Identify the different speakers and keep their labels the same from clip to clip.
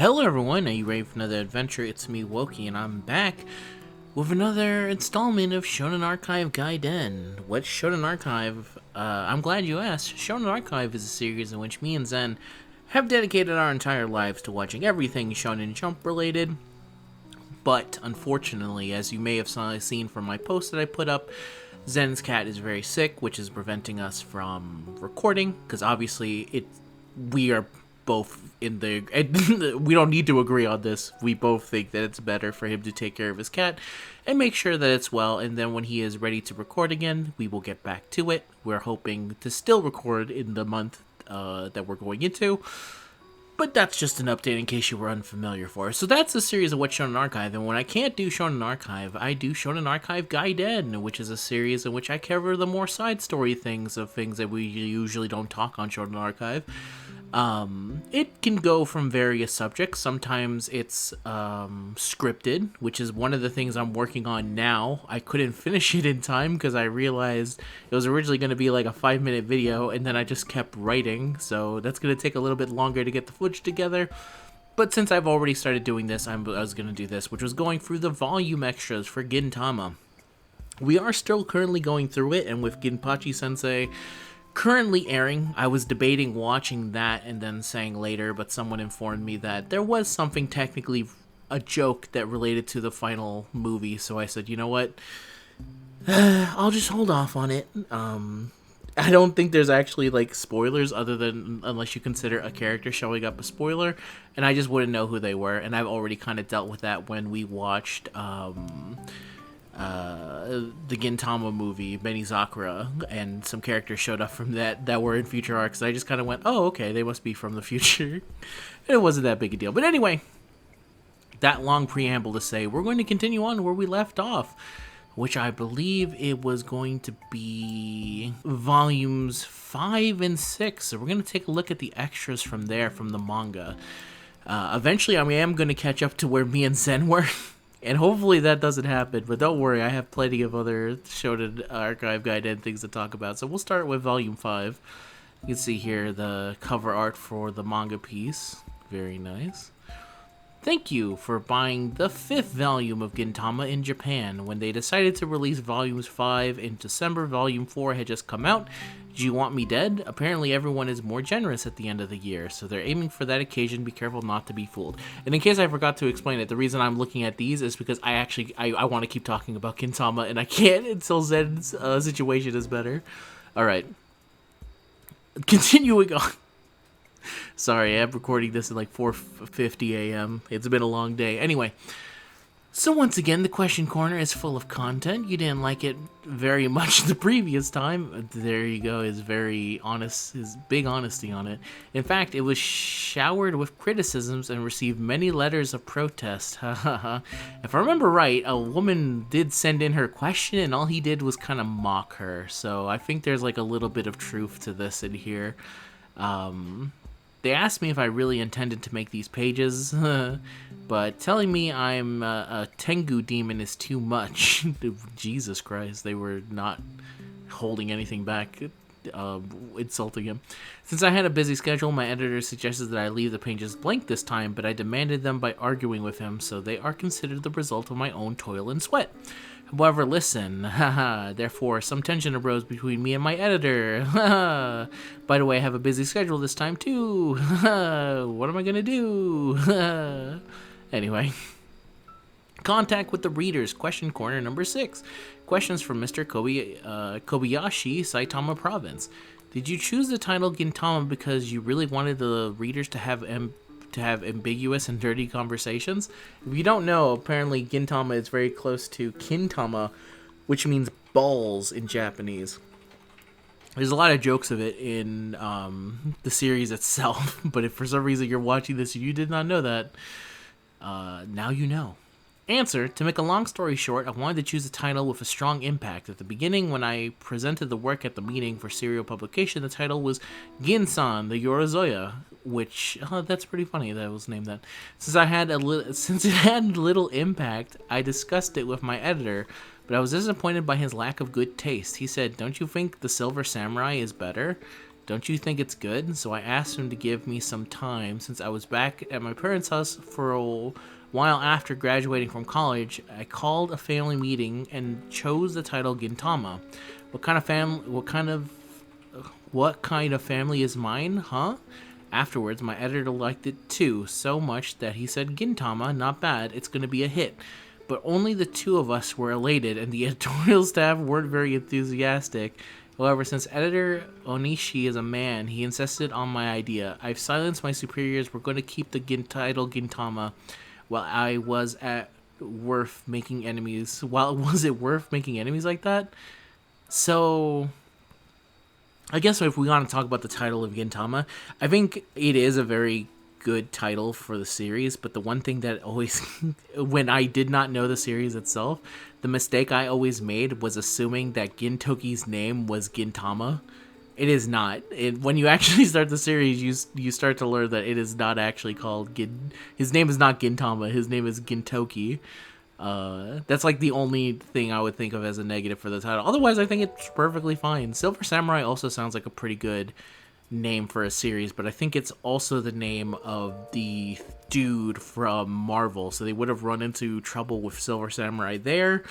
Speaker 1: Hello everyone, are you ready for another adventure? It's me, Wokey, and I'm back with another installment of Shonen Archive Gaiden. What's Shonen Archive? I'm glad you asked. Shonen Archive is a series in which me and Zen have dedicated our entire lives to watching everything Shonen Jump related. But, unfortunately, as you may have seen from my post that I put up, Zen's cat is very sick, which is preventing us from recording, because obviously we are both in the we don't need to agree on this. We both think that it's better for him to take care of his cat and make sure that it's well, and then when he is ready to record again, we will get back to it. We're hoping to still record in the month that we're going into, but that's just an update in case you were unfamiliar for. So that's a series of What Shonen Archive, and when I can't do Shonen Archive, I do Shonen Archive Gaiden, which is a series in which I cover the more side story things that we usually don't talk on Shonen Archive. It can go from various subjects. Sometimes it's scripted, which is one of the things I'm working on now. I couldn't finish it in time because I realized it was originally going to be like a 5-minute video, and then I just kept writing, so that's going to take a little bit longer to get the footage together. But since I've already started doing this, I was going to do this, which was going through the volume extras for Gintama. We are still currently going through it, and with Ginpachi Sensei currently airing, I was debating watching that and then saying later, but someone informed me that there was something technically a joke that related to the final movie, so I said, you know what, I'll just hold off on it. I don't think there's actually like spoilers other than unless you consider a character showing up a spoiler, and I just wouldn't know who they were, and I've already kind of dealt with that when we watched the Gintama movie, Benizakura, and some characters showed up from that were in future arcs. I just kind of went, oh, okay, they must be from the future. And it wasn't that big a deal. But anyway, that long preamble to say, we're going to continue on where we left off, which I believe it was going to be volumes 5 and 6. So we're going to take a look at the extras from there, from the manga. Eventually, I am going to catch up to where me and Zen were. And hopefully that doesn't happen, but don't worry, I have plenty of other Shonen Archive Gaiden things to talk about. So we'll start with Volume 5. You can see here the cover art for the manga piece. Very nice. Thank you for buying the 5th volume of Gintama in Japan. When they decided to release Volumes 5 in December, Volume 4 had just come out. Do you want me dead? Apparently everyone is more generous at the end of the year, so they're aiming for that occasion. Be careful not to be fooled. And in case I forgot to explain it, the reason I'm looking at these is because I want to keep talking about Gintama, and I can't until Zen's situation is better. Alright. Continuing on. Sorry, I'm recording this at like 4:50 a.m. It's been a long day. Anyway, so once again, the question corner is full of content. You didn't like it very much the previous time. There you go. His very honest, his big honesty on it. In fact, it was showered with criticisms and received many letters of protest. If I remember right, a woman did send in her question, and all he did was kind of mock her. So I think there's like a little bit of truth to this in here. They asked me if I really intended to make these pages, but telling me I'm a Tengu demon is too much. Jesus Christ, they were not holding anything back, insulting him. Since I had a busy schedule, my editor suggested that I leave the pages blank this time, but I demanded them by arguing with him, so they are considered the result of my own toil and sweat. However, listen, therefore, some tension arose between me and my editor. By the way, I have a busy schedule this time, too. What am I gonna do? Anyway. Contact with the readers, question corner number 6. Questions from Mr. Kobayashi, Saitama Province. Did you choose the title Gintama because you really wanted the readers to have ambiguous and dirty conversations? If you don't know, apparently Gintama is very close to Kintama, which means balls in Japanese. There's a lot of jokes of it in the series itself, but if for some reason you're watching this and you did not know that, now you know. Answer, to make a long story short, I wanted to choose a title with a strong impact. At the beginning, when I presented the work at the meeting for serial publication, the title was Ginsan, the Yorozoya, which, that's pretty funny that it was named that. Since it had little impact, I discussed it with my editor, but I was disappointed by his lack of good taste. He said, "Don't you think the Silver Samurai is better?" Don't you think it's good? So I asked him to give me some time since I was back at my parents' house for a while after graduating from college. I called a family meeting and chose the title Gintama. What kind of family is mine, huh? Afterwards, my editor liked it too, so much that he said, Gintama, not bad, it's gonna be a hit. But only the two of us were elated, and the editorial staff weren't very enthusiastic. However, since editor Onishi is a man, he insisted on my idea. I've silenced my superiors. We're going to keep the title Gintama while I was at worth making enemies. Was it worth making enemies like that? So I guess if we want to talk about the title of Gintama, I think it is a very good title for the series, but the one thing that always, when I did not know the series itself, the mistake I always made was assuming that Gintoki's name was Gintama. It is not. When you actually start the series, you start to learn that it is not actually called his name is not Gintama, his name is Gintoki. That's like the only thing I would think of as a negative for the title. Otherwise, I think it's perfectly fine. Silver Samurai also sounds like a pretty good name for a series, but I think it's also the name of the dude from Marvel, so they would have run into trouble with Silver Samurai there.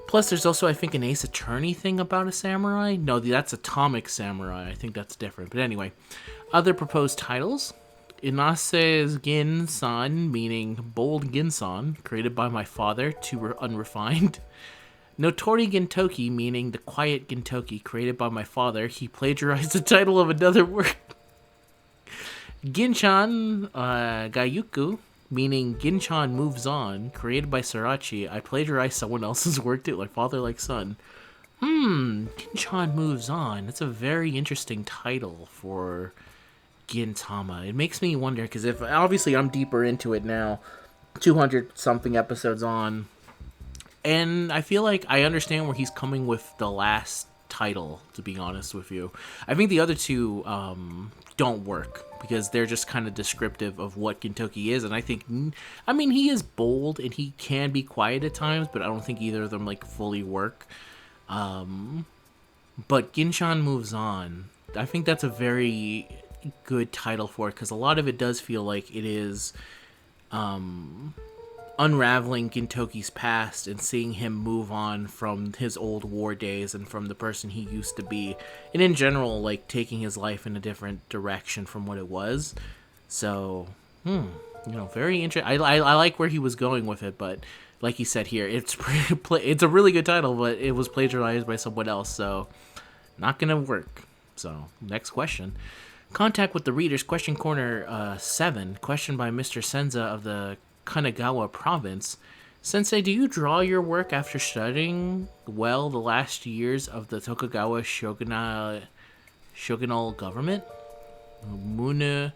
Speaker 1: Plus, there's also, I think, an Ace Attorney thing about a samurai. No, that's Atomic Samurai. I think that's different. But anyway, other proposed titles. Inase's Gin-san, meaning Bold Ginsan, created by my father, too unrefined. Notori Gintoki, meaning the quiet Gintoki, created by my father. He plagiarized the title of another work. Ginchan Gayuku, meaning Ginchan moves on, created by Sarachi. I plagiarized someone else's work too, like father, like son. Ginchan moves on. That's a very interesting title for Gintama. It makes me wonder, because if obviously I'm deeper into it now, 200 something episodes on, and I feel like I understand where he's coming with the last title, to be honest with you. I think the other two don't work because they're just kind of descriptive of what Gintoki is, and I think, I mean, he is bold and he can be quiet at times, but I don't think either of them like fully work. But Ginchan moves on. I think that's a very good title for it because a lot of it does feel like it is unraveling Gintoki's past and seeing him move on from his old war days and from the person he used to be, and in general, like, taking his life in a different direction from what it was. So, very interesting. I like where he was going with it, but like he said here, it's a really good title, but it was plagiarized by someone else, so not gonna work. So, next question. Contact with the readers, question corner 7, question by Mr. Senza of the Kanagawa province. Sensei, do you draw your work after studying well the last years of the Tokugawa shogunal government? Munamitsu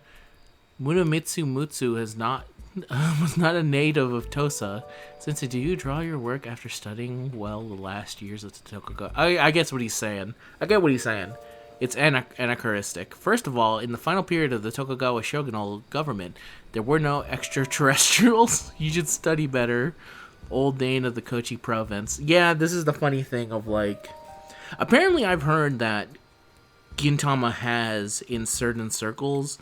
Speaker 1: Mutsu was not a native of Tosa. Sensei, do you draw your work after studying well the last years of the Tokugawa? I guess what he's saying. I get what he's saying. It's anachronistic. First of all, in the final period of the Tokugawa shogunal government, there were no extraterrestrials. You should study better. Old Dane of the Kochi province. Yeah, this is the funny thing of, like, apparently I've heard that Gintama has, in certain circles,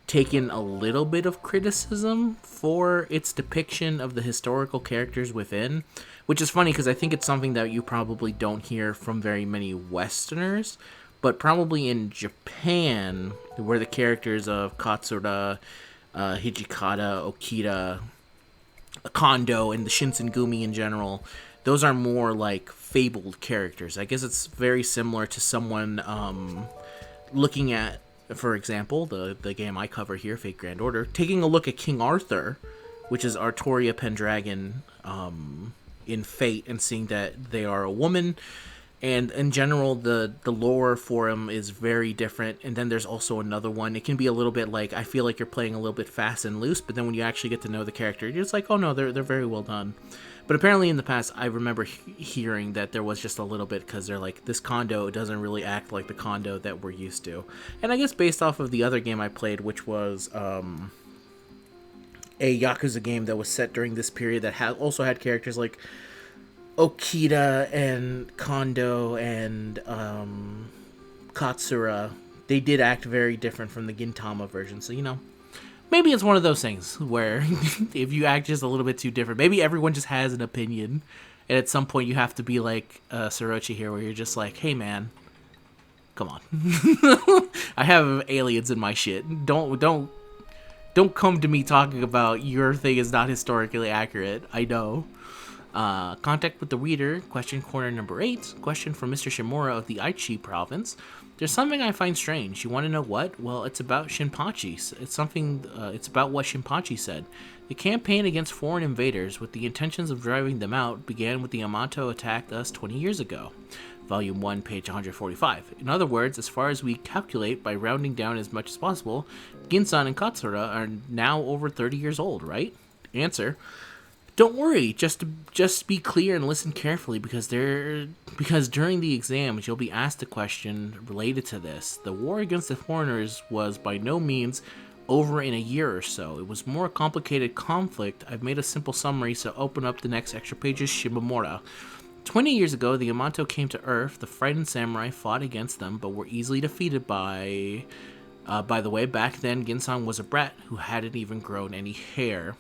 Speaker 1: taken a little bit of criticism for its depiction of the historical characters within, which is funny because I think it's something that you probably don't hear from very many Westerners. But probably in Japan, where the characters of Katsura, Hijikata, Okita, Kondo, and the Shinsengumi in general, those are more like fabled characters. I guess it's very similar to someone looking at, for example, the game I cover here, Fate Grand Order, taking a look at King Arthur, which is Artoria Pendragon in Fate, and seeing that they are a woman. And in general, the lore for him is very different. And then there's also another one. It can be a little bit like, I feel like you're playing a little bit fast and loose, but then when you actually get to know the character, you're just like, oh no, they're very well done. But apparently in the past, I remember hearing that there was just a little bit, because they're like, this Kondo doesn't really act like the Kondo that we're used to. And I guess based off of the other game I played, which was a Yakuza game that was set during this period that also had characters like Okita and Kondo and Katsura, they did act very different from the Gintama version. So, maybe it's one of those things where if you act just a little bit too different, maybe everyone just has an opinion. And at some point you have to be like Sorochi here, where you're just like, hey, man, come on. I have aliens in my shit. Don't come to me talking about your thing is not historically accurate. I know. Contact with the reader, question corner number 8. Question from Mr. Shimura of the Aichi province. There's something I find strange. You want to know what? Well, it's about Shinpachi. It's about what Shinpachi said. The campaign against foreign invaders with the intentions of driving them out began when the Yamato attacked us 20 years ago. Volume 1, page 145. In other words, as far as we calculate by rounding down as much as possible, Ginsan and Katsura are now over 30 years old, right? Answer. Don't worry, just be clear and listen carefully because during the exams you'll be asked a question related to this. The war against the foreigners was by no means over in a year or so. It was more complicated conflict. I've made a simple summary, so open up the next extra pages. Shimamura. 20 years ago, the Yamato came to Earth. The frightened samurai fought against them, but were easily defeated by the way, back then Ginsan was a brat who hadn't even grown any hair.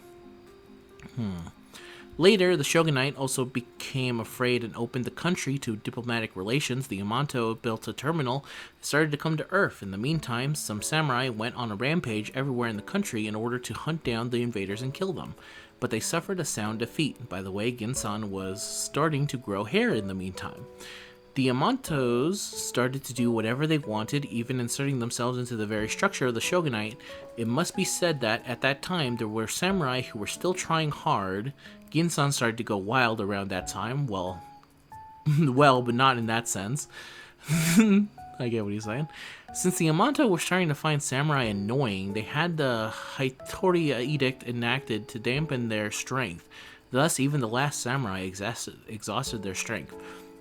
Speaker 1: Later, the shogunate also became afraid and opened the country to diplomatic relations. The Yamato built a terminal and started to come to Earth. In the meantime, some samurai went on a rampage everywhere in the country in order to hunt down the invaders and kill them. But they suffered a sound defeat. By the way, Ginsan was starting to grow hair in the meantime. The Yamatos started to do whatever they wanted, even inserting themselves into the very structure of the shogunate. It must be said that at that time there were samurai who were still trying hard. Ginsan started to go wild around that time. Well, but not in that sense. I get what he's saying. Since the Yamato were starting to find samurai annoying, they had the Hitori Edict enacted to dampen their strength. Thus, even the last samurai exhausted their strength.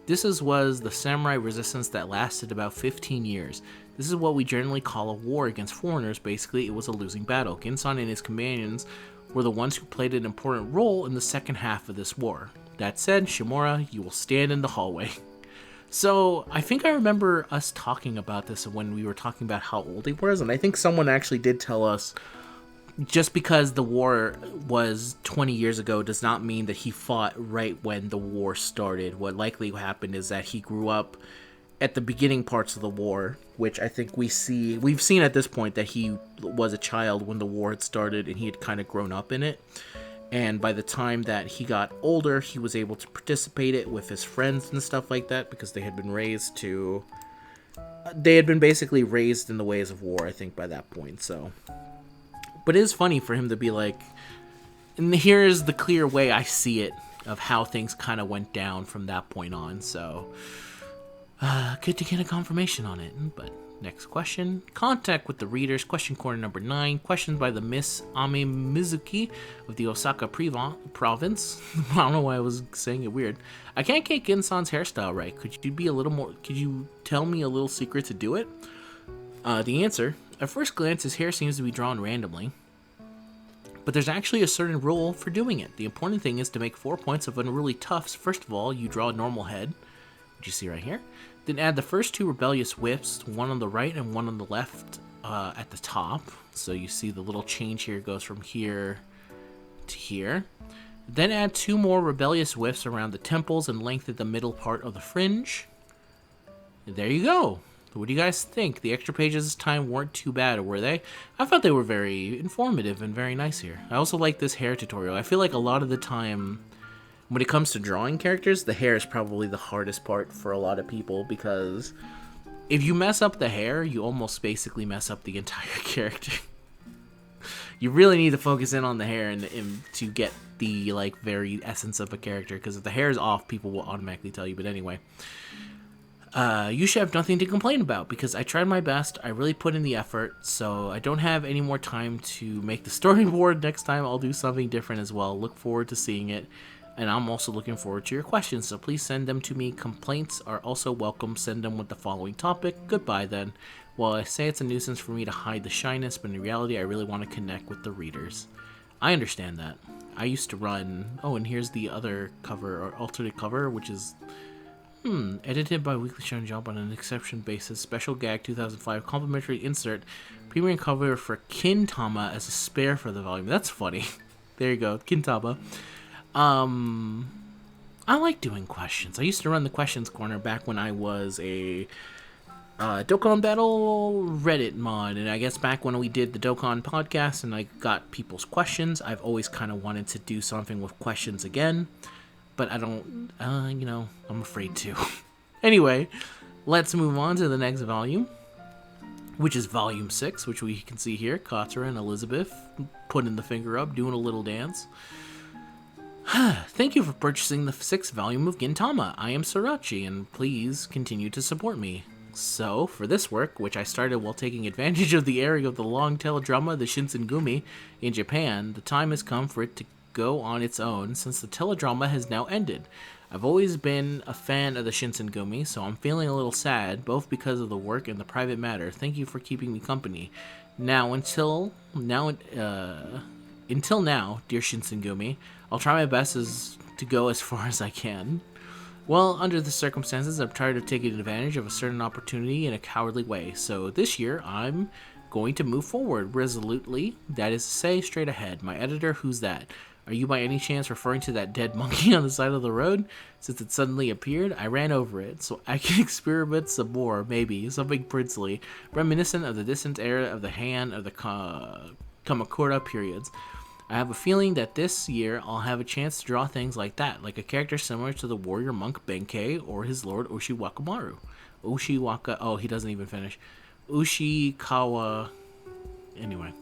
Speaker 1: This was the samurai resistance that lasted about 15 years. This is what we generally call a war against foreigners. Basically, it was a losing battle. Ginsan and his companions were the ones who played an important role in the second half of this war. That said, Shimura, you will stand in the hallway. So, I think I remember us talking about this when we were talking about how old he was, and I think someone actually did tell us just because the war was 20 years ago does not mean that he fought right when the war started. What likely happened is that he grew up at the beginning parts of the war, which I think we've seen at this point that he was a child when the war had started and he had kind of grown up in it. And by the time that he got older, he was able to participate it with his friends and stuff like that because they had been basically raised in the ways of war, I think, by that point. So, but it is funny for him to be like, and here's the clear way I see it of how things kind of went down from that point on. So, good to get a confirmation on it. But next question. Contact with the readers. Question corner number 9. Questions by the Miss Ame Mizuki of the Osaka province. I don't know why I was saying it weird. I can't get Ginsan's hairstyle right. Could you tell me a little secret to do it? The answer. At first glance, his hair seems to be drawn randomly, but there's actually a certain rule for doing it. The important thing is to make 4 points of unruly tufts. First of all, you draw a normal head, which you see right here. Then add the first 2 rebellious whips, one on the right and one on the left at the top. So you see the little change here goes from here to here. Then add 2 more rebellious whips around the temples and lengthen the middle part of the fringe. And there you go. What do you guys think? The extra pages this time weren't too bad, were they? I thought they were very informative and very nice here. I also like this hair tutorial. I feel like a lot of the time, when it comes to drawing characters, the hair is probably the hardest part for a lot of people because if you mess up the hair, you almost basically mess up the entire character. You really need to focus in on the hair and to get the very essence of a character, because if the hair is off, people will automatically tell you. But anyway. You should have nothing to complain about because I tried my best. I really put in the effort, so I don't have any more time to make the storyboard. Next time I'll do something different as well. Look forward to seeing it, and I'm also looking forward to your questions, so please send them to me. Complaints are also welcome. Send them with the following topic. Goodbye then. Well, I say it's a nuisance for me to hide the shyness, but in reality I really want to connect with the readers. I understand that. I used to run... Oh, and here's the other cover, or alternate cover, which is... Edited by Weekly Shonen Jump on an exception basis. Special gag 2005. Complimentary insert. Premium cover for Gintama as a spare for the volume. That's funny. There you go. Gintama. I like doing questions. I used to run the questions corner back when I was a Dokkan Battle Reddit mod, and I guess back when we did the Dokkan podcast and I got people's questions, I've always kind of wanted to do something with questions again, but I don't, I'm afraid to. Anyway, let's move on to the next volume, which is volume 6, which we can see here. Katara and Elizabeth putting the finger up, doing a little dance. Thank you for purchasing the 6th volume of Gintama. I am Srirachi, and please continue to support me. So, for this work, which I started while taking advantage of the airing of the long teledrama The Shinsengumi in Japan, the time has come for it to go on its own since the teledrama has now ended. I've always been a fan of the Shinsengumi, so I'm feeling a little sad, both because of the work and the private matter. Thank you for keeping me company. Until now, dear Shinsengumi, I'll try my best to go as far as I can. Well, under the circumstances, I'm tired of taking advantage of a certain opportunity in a cowardly way, so this year I'm going to move forward resolutely, that is to say, straight ahead. My editor, who's that? Are you by any chance referring to that dead monkey on the side of the road? Since it suddenly appeared, I ran over it, so I can experiment some more, maybe, something princely, reminiscent of the distant era of the Han of the Kamakura periods. I have a feeling that this year I'll have a chance to draw things like that, like a character similar to the warrior monk Benkei or his lord Ushiwakamaru. Oh, he doesn't even finish. Ushikawa. Anyway,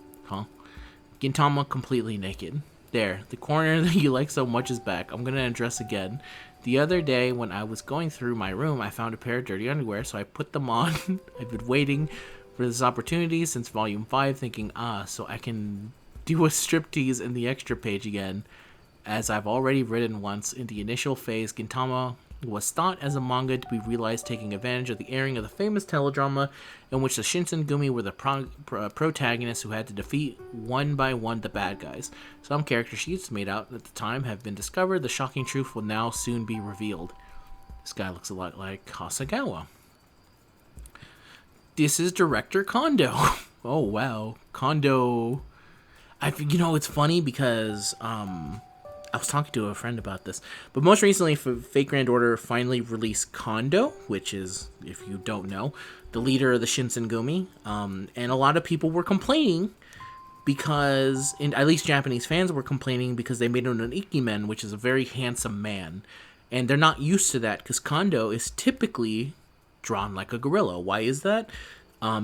Speaker 1: Gintama completely naked. There, the corner that you like so much is back. I'm gonna undress again. The other day when I was going through my room, I found a pair of dirty underwear, so I put them on. I've been waiting for this opportunity since volume 5, thinking, so I can do a striptease in the extra page again. As I've already written once, in the initial phase, Gintama was thought as a manga to be realized taking advantage of the airing of the famous teledrama in which the Shinsengumi were the protagonists who had to defeat one by one the bad guys. Some character sheets made out at the time have been discovered. The shocking truth will now soon be revealed. This guy looks a lot like Hasegawa. This is director Kondo. Oh wow, Kondo. It's funny because I was talking to a friend about this, but most recently, Fate Grand Order finally released Kondo, which is, if you don't know, the leader of the Shinsengumi, and a lot of people were complaining because, at least Japanese fans were complaining because they made him an Ikemen, which is a very handsome man, and they're not used to that because Kondo is typically drawn like a gorilla. Why is that?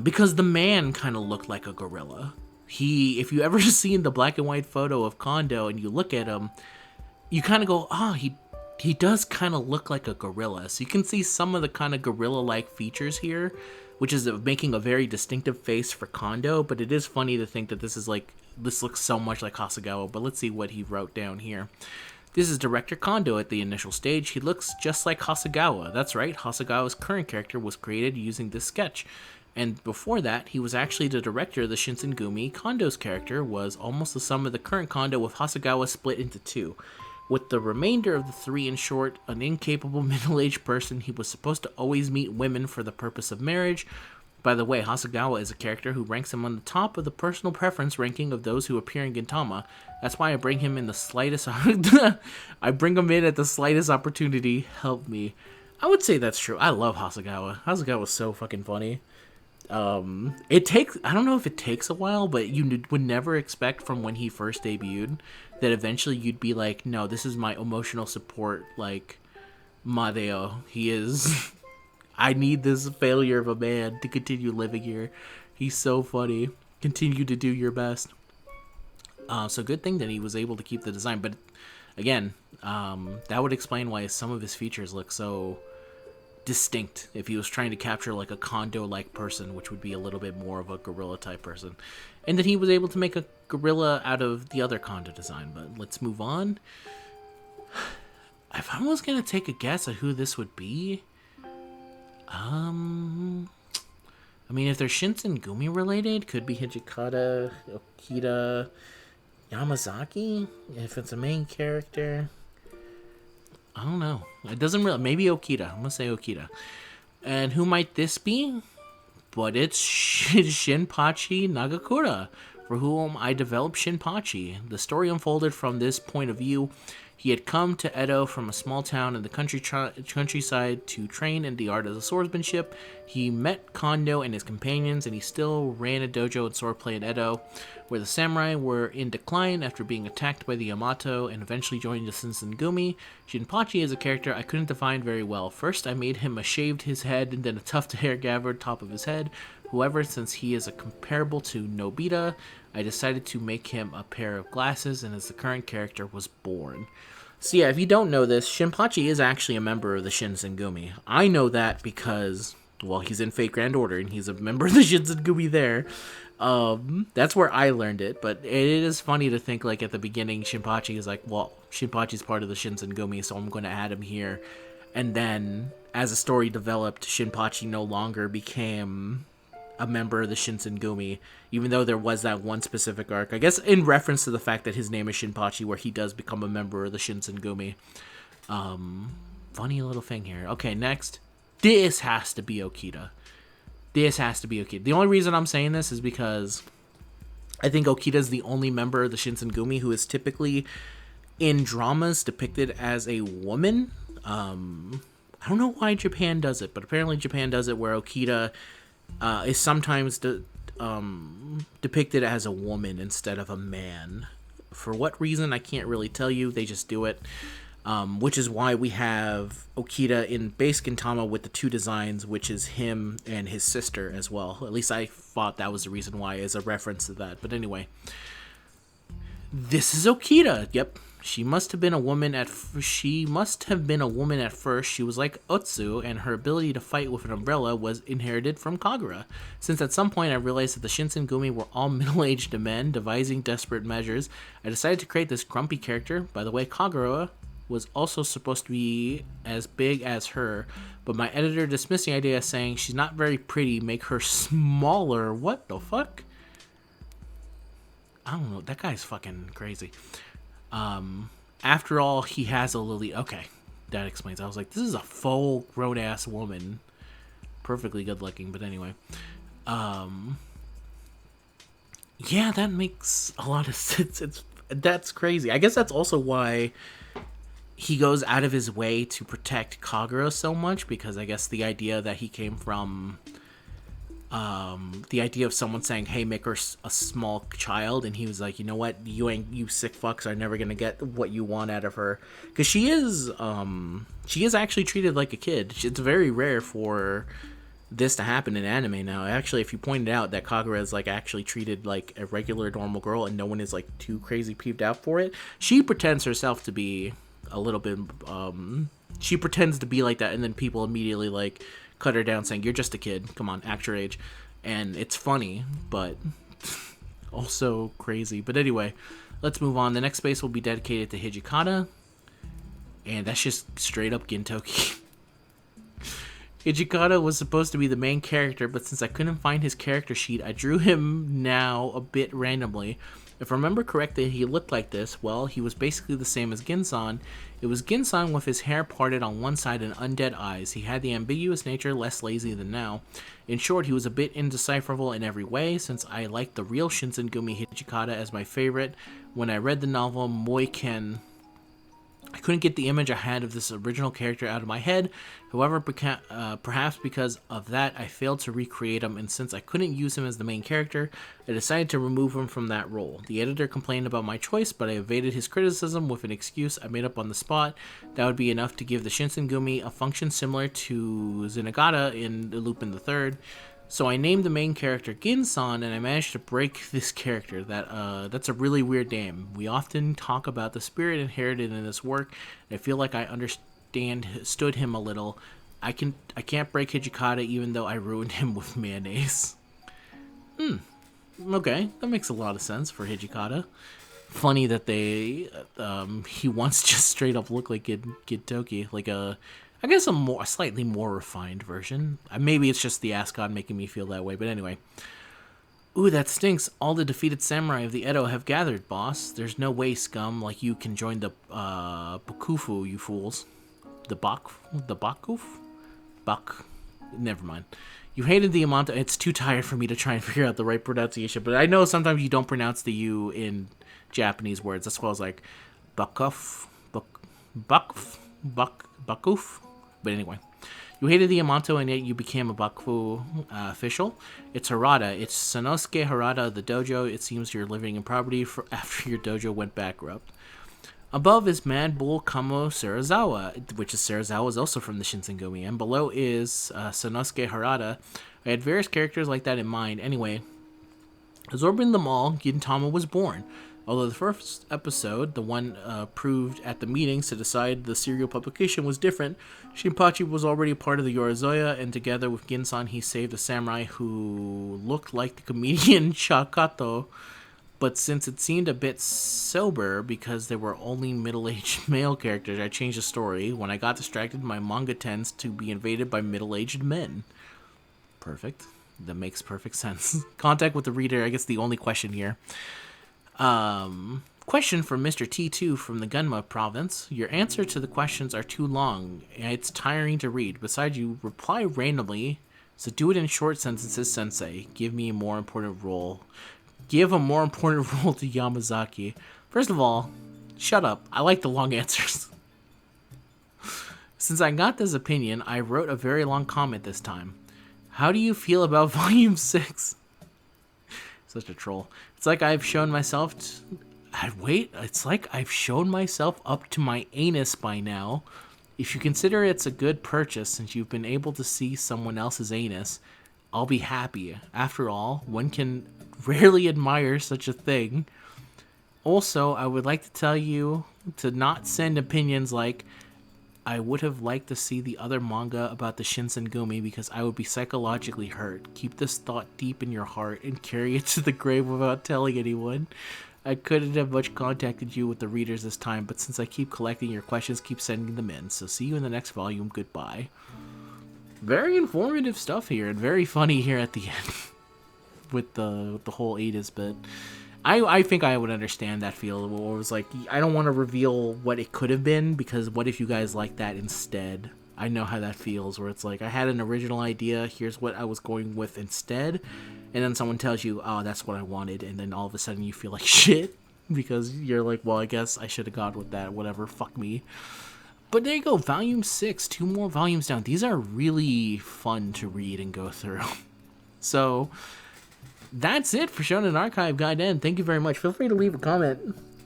Speaker 1: Because the man kind of looked like a gorilla. If you ever seen the black and white photo of Kondo and you look at him, you kind of go, he does kind of look like a gorilla. So you can see some of the kind of gorilla-like features here, which is making a very distinctive face for Kondo, but it is funny to think that this looks so much like Hasegawa, but let's see what he wrote down here. This is director Kondo at the initial stage. He looks just like Hasegawa. That's right, Hasegawa's current character was created using this sketch. And before that, he was actually the director of the Shinsengumi. Kondo's character was almost the sum of the current Kondo, with Hasegawa split into 2. With the remainder of the 3 in short, an incapable middle-aged person, he was supposed to always meet women for the purpose of marriage. By the way, Hasegawa is a character who ranks him on the top of the personal preference ranking of those who appear in Gintama. That's why I bring him in the slightest at the slightest opportunity. Help me. I would say that's true. I love Hasegawa. Hasegawa's so fucking funny. I don't know if it takes a while, but you would never expect from when he first debuted that eventually you'd be like, no, this is my emotional support, like, Madeo. He is, I need this failure of a man to continue living here. He's so funny. Continue to do your best. So good thing that he was able to keep the design, but again, that would explain why some of his features look so distinct if he was trying to capture like a Kondo-like person, which would be a little bit more of a gorilla type person, and that he was able to make a gorilla out of the other Kondo design. But let's move on. If I was gonna take a guess at who this would be, I mean, if they're Shinsengumi related, could be Hijikata, Okita, Yamazaki, if it's a main character. I don't know. It doesn't really. Maybe Okita. I'm gonna say Okita. And who might this be? But it's Shinpachi Nagakura, for whom I developed Shinpachi. The story unfolded from this point of view. He had come to Edo from a small town in the countryside to train in the art of the swordsmanship. He met Kondo and his companions, and he still ran a dojo and swordplay in Edo, where the samurai were in decline after being attacked by the Yamato and eventually joined the Shinsengumi. Shinpachi is a character I couldn't define very well. First, I made him a shaved his head and then a tufted hair gathered top of his head. However, since he is a comparable to Nobita, I decided to make him a pair of glasses, and as the current character was born. So yeah, if you don't know this, Shinpachi is actually a member of the Shinsengumi. I know that because, well, he's in Fate Grand Order, and he's a member of the Shinsengumi there. That's where I learned it, but it is funny to think, like, at the beginning, Shinpachi is like, well, Shinpachi's part of the Shinsengumi, so I'm going to add him here. And then, as the story developed, Shinpachi no longer became a member of the Shinsengumi, even though there was that one specific arc, I guess in reference to the fact that his name is Shinpachi, where he does become a member of the Shinsengumi. Funny little thing here. Okay, next. This has to be Okita. This has to be Okita. The only reason I'm saying this is because I think Okita is the only member of the Shinsengumi who is typically in dramas depicted as a woman. I don't know why Japan does it, but apparently Japan does it where Okita is sometimes depicted as a woman instead of a man. For what reason, I can't really tell you. They just do it. Which is why we have Okita in base Gintama with the two designs, which is him and his sister as well. At least I thought that was the reason why, as a reference to that. But anyway, this is Okita. Yep. She must have been a woman at first. She was like Otsu, and her ability to fight with an umbrella was inherited from Kagura. Since at some point I realized that the Shinsengumi were all middle-aged men devising desperate measures, I decided to create this grumpy character. By the way, Kagura was also supposed to be as big as her, but my editor dismissed the idea, saying she's not very pretty, make her smaller. What the fuck? I don't know. That guy's fucking crazy. After all, he has a lily. Okay, that explains. I was like, this is a full grown ass woman, perfectly good looking. But anyway, yeah, that makes a lot of sense. That's crazy. I guess that's also why he goes out of his way to protect Kagura so much, because I guess the idea that he came from, the idea of someone saying, hey, make her a small child, and he was like, you know what, you sick fucks are never gonna get what you want out of her, because she is actually treated like a kid. It's very rare for this to happen in anime now. Actually, if you pointed out that Kagura is like actually treated like a regular normal girl and no one is like too crazy peeved out for it, she pretends herself to be a little bit, she pretends to be like that, and then people immediately like cut her down saying, you're just a kid, come on, act your age. And it's funny, but also crazy. But anyway, let's move on. The next space will be dedicated to Hijikata, and that's just straight up Gintoki. Hijikata was supposed to be the main character, but since I couldn't find his character sheet, I drew him now a bit randomly. If I remember correctly, he looked like this. Well, he was basically the same as Ginsan. It was Ginsan with his hair parted on one side and undead eyes. He had the ambiguous nature, less lazy than now. In short, he was a bit indecipherable in every way, since I liked the real Shinsengumi Hijikata as my favorite. When I read the novel Moiken, I couldn't get the image I had of this original character out of my head. However, perhaps because of that, I failed to recreate him, and since I couldn't use him as the main character, I decided to remove him from that role. The editor complained about my choice, but I evaded his criticism with an excuse I made up on the spot. That would be enough to give the Shinsengumi a function similar to Zenigata in Lupin III. So I named the main character Ginsan, and I managed to break this character. That's a really weird name. We often talk about the spirit inherited in this work, and I feel like I understood him a little. I can't break Hijikata even though I ruined him with mayonnaise. Okay, that makes a lot of sense for Hijikata. Funny that he wants to just straight up look like Gintoki, like I guess a slightly more refined version. Maybe it's just the Ascot making me feel that way, but anyway. Ooh, that stinks. All the defeated samurai of the Edo have gathered, boss. There's no way, scum, like you can join the Bukufu, you fools. Bakuf? Buck. Never mind. You hated the amount of... It's too tired for me to try and figure out the right pronunciation, but I know sometimes you don't pronounce the U in Japanese words. That's why I was like, Bakuf, Bakuf. But anyway. You hated the Yamato and yet you became a Bakufu official. It's Harada. It's Sanosuke Harada of the dojo. It seems you're living in poverty after your dojo went bankrupt. Above is Mad Bull Kamo Sarazawa, which is Sarazawa is also from the Shinsengumi, and below is Sanosuke Harada. I had various characters like that in mind. Anyway, absorbing them all, Gintama was born. Although the first episode, the one proved at the meetings to decide the serial publication was different, Shinpachi was already part of the Yorizoya, and together with Ginsan, he saved a samurai who looked like the comedian Shakato. But since it seemed a bit sober because there were only middle-aged male characters, I changed the story. When I got distracted, my manga tends to be invaded by middle-aged men. Perfect. That makes perfect sense. Contact with the reader, I guess the only question here. Question from Mr. T2 from the Gunma province. Your answer to the questions are too long. It's tiring to read. Besides, you reply randomly, so do it in short sentences, sensei. Give a more important role to Yamazaki. First of all, shut up. I like the long answers. Since I got this opinion, I wrote a very long comment this time. How do you feel about Volume 6? Such a troll. It's like I've shown myself... It's like I've shown myself up to my anus by now. If you consider it's a good purchase since you've been able to see someone else's anus, I'll be happy. After all, one can rarely admire such a thing. Also, I would like to tell you to not send opinions like, I would have liked to see the other manga about the Shinsengumi because I would be psychologically hurt. Keep this thought deep in your heart and carry it to the grave without telling anyone. I couldn't have much contacted you with the readers this time, but since I keep collecting your questions, keep sending them in. So see you in the next volume. Goodbye. Very informative stuff here and very funny here at the end with the whole 80s bit. I think I would understand that feel. It was like, I don't want to reveal what it could have been because what if you guys like that instead? I know how that feels where it's like, I had an original idea, here's what I was going with instead, and then someone tells you, oh, that's what I wanted, and then all of a sudden you feel like shit because you're like, well, I guess I should have gone with that, whatever, fuck me. But there you go, Volume 6, 2 more volumes down. These are really fun to read and go through. So... that's it for Shonen Archive Gaiden. Thank you very much. Feel free to leave a comment.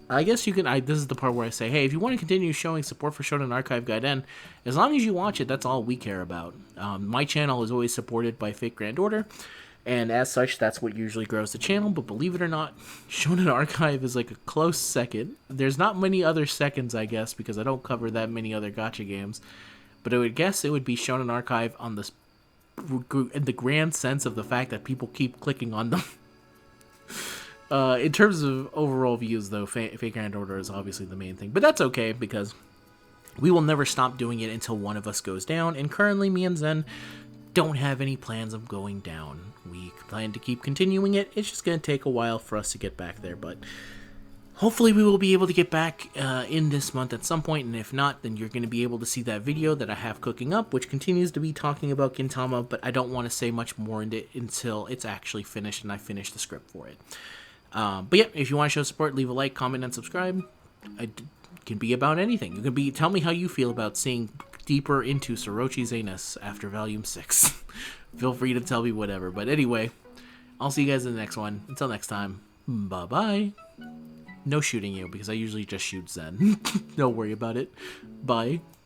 Speaker 1: I guess you can... this is the part where I say, hey, if you want to continue showing support for Shonen Archive Gaiden, as long as you watch it, that's all we care about. My channel is always supported by Fate Grand Order, and as such, that's what usually grows the channel. But believe it or not, Shonen Archive is like a close second. There's not many other seconds, I guess, because I don't cover that many other gacha games. But I would guess it would be Shonen Archive on the in the grand sense of the fact that people keep clicking on them. In terms of overall views, though, Fate Grand Order is obviously the main thing. But that's okay, because we will never stop doing it until one of us goes down. And currently, me and Zen don't have any plans of going down. We plan to keep continuing it. It's just going to take a while for us to get back there, but... hopefully we will be able to get back in this month at some point, and if not, then you're going to be able to see that video that I have cooking up, which continues to be talking about Gintama, but I don't want to say much more in it until it's actually finished and I finish the script for it. But yeah, if you want to show support, leave a like, comment, and subscribe. It can be about anything. You can tell me how you feel about seeing deeper into Sorochi's anus after Volume 6. Feel free to tell me whatever. But anyway, I'll see you guys in the next one. Until next time, bye-bye. No shooting you, because I usually just shoot Zen. Don't worry about it. Bye.